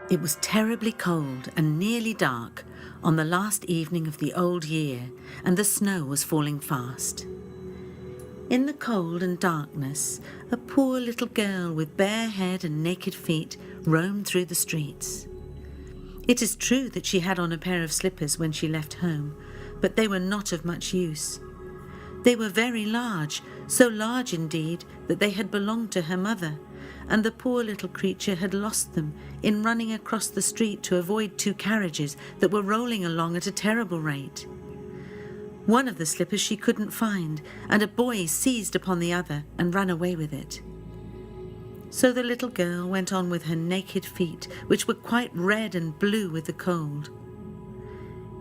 It was terribly cold and nearly dark on the last evening of the old year, and the snow was falling fast. In the cold and darkness, a poor little girl with bare head and naked feet roamed through the streets. It is true that she had on a pair of slippers when she left home, but they were not of much use. They were very large, so large indeed that they had belonged to her mother, and the poor little creature had lost them in running across the street to avoid two carriages that were rolling along at a terrible rate. One of the slippers she couldn't find, and a boy seized upon the other and ran away with it. So the little girl went on with her naked feet, which were quite red and blue with the cold.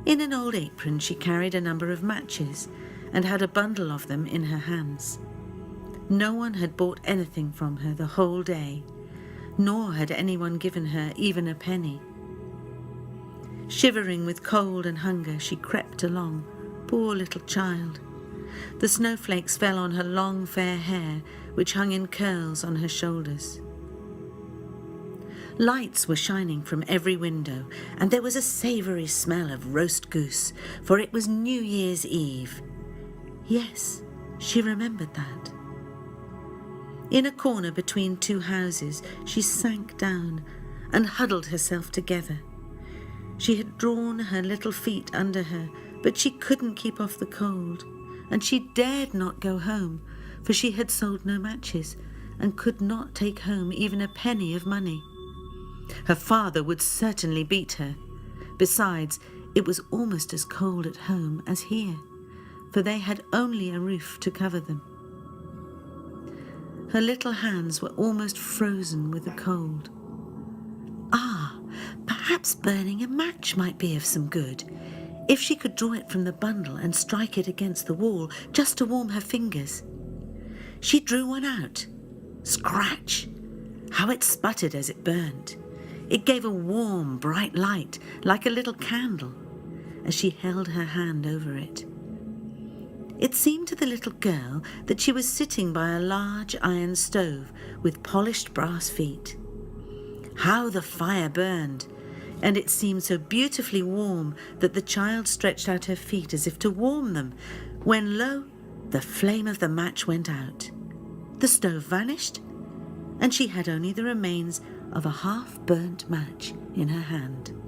In an old apron she carried a number of matches, and had a bundle of them in her hands. No one had bought anything from her the whole day, nor had anyone given her even a penny. Shivering with cold and hunger, she crept along, poor little child. The snowflakes fell on her long fair hair, which hung in curls on her shoulders. Lights were shining from every window, and there was a savoury smell of roast goose, for it was New Year's Eve. Yes, she remembered that. In a corner between two houses, she sank down and huddled herself together. She had drawn her little feet under her, but she couldn't keep off the cold, and she dared not go home, for she had sold no matches and could not take home even a penny of money. Her father would certainly beat her. Besides, it was almost as cold at home as here, for they had only a roof to cover them. Her little hands were almost frozen with the cold. Ah, perhaps burning a match might be of some good, if she could draw it from the bundle and strike it against the wall just to warm her fingers. She drew one out. Scratch! How it sputtered as it burned. It gave a warm, bright light, like a little candle, as she held her hand over it. It seemed to the little girl that she was sitting by a large iron stove with polished brass feet. How the fire burned! And it seemed so beautifully warm that the child stretched out her feet as if to warm them, when lo, the flame of the match went out. The stove vanished, and she had only the remains of a half-burnt match in her hand.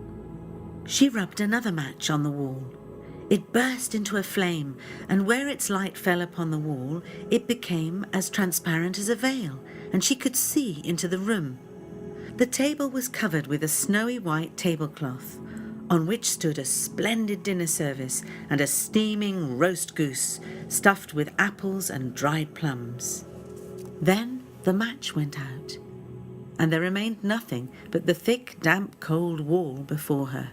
She rubbed another match on the wall. It burst into a flame, and where its light fell upon the wall, it became as transparent as a veil, and she could see into the room. The table was covered with a snowy white tablecloth, on which stood a splendid dinner service and a steaming roast goose, stuffed with apples and dried plums. Then the match went out, and there remained nothing but the thick, damp, cold wall before her.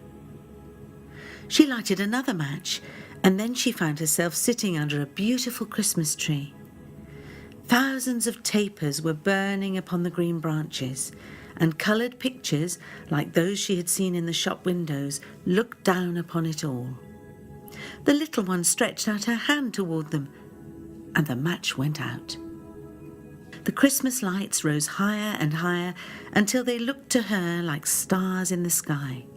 She lighted another match, and then she found herself sitting under a beautiful Christmas tree. Thousands of tapers were burning upon the green branches, and coloured pictures, like those she had seen in the shop windows, looked down upon it all. The little one stretched out her hand toward them, and the match went out. The Christmas lights rose higher and higher until they looked to her like stars in the sky.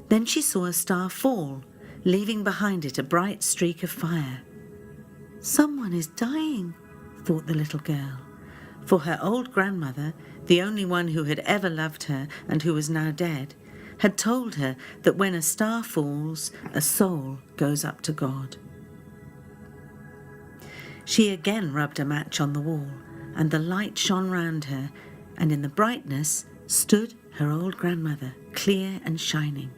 Then she saw a star fall, leaving behind it a bright streak of fire. "Someone is dying," thought the little girl, for her old grandmother, the only one who had ever loved her and who was now dead, had told her that when a star falls, a soul goes up to God. She again rubbed a match on the wall, and the light shone round her, and in the brightness stood her old grandmother, clear and shining.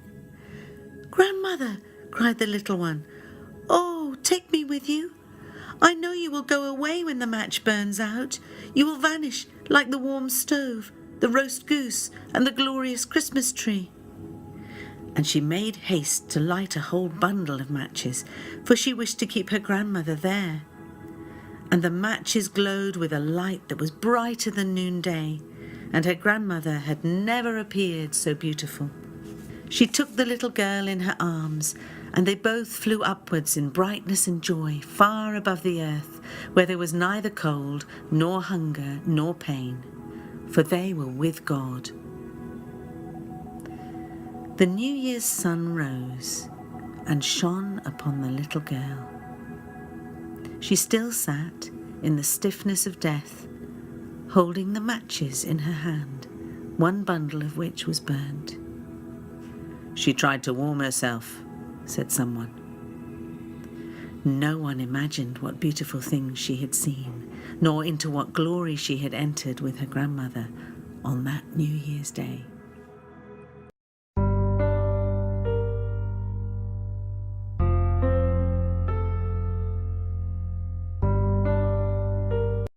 "Grandmother," cried the little one, "oh, take me with you. I know you will go away when the match burns out. You will vanish like the warm stove, the roast goose, and the glorious Christmas tree." And she made haste to light a whole bundle of matches, for she wished to keep her grandmother there. And the matches glowed with a light that was brighter than noonday, and her grandmother had never appeared so beautiful. She took the little girl in her arms, and they both flew upwards in brightness and joy, far above the earth, where there was neither cold, nor hunger, nor pain, for they were with God. The New Year's sun rose and shone upon the little girl. She still sat in the stiffness of death, holding the matches in her hand, one bundle of which was burnt. "She tried to warm herself," said someone. No one imagined what beautiful things she had seen, nor into what glory she had entered with her grandmother on that New Year's Day.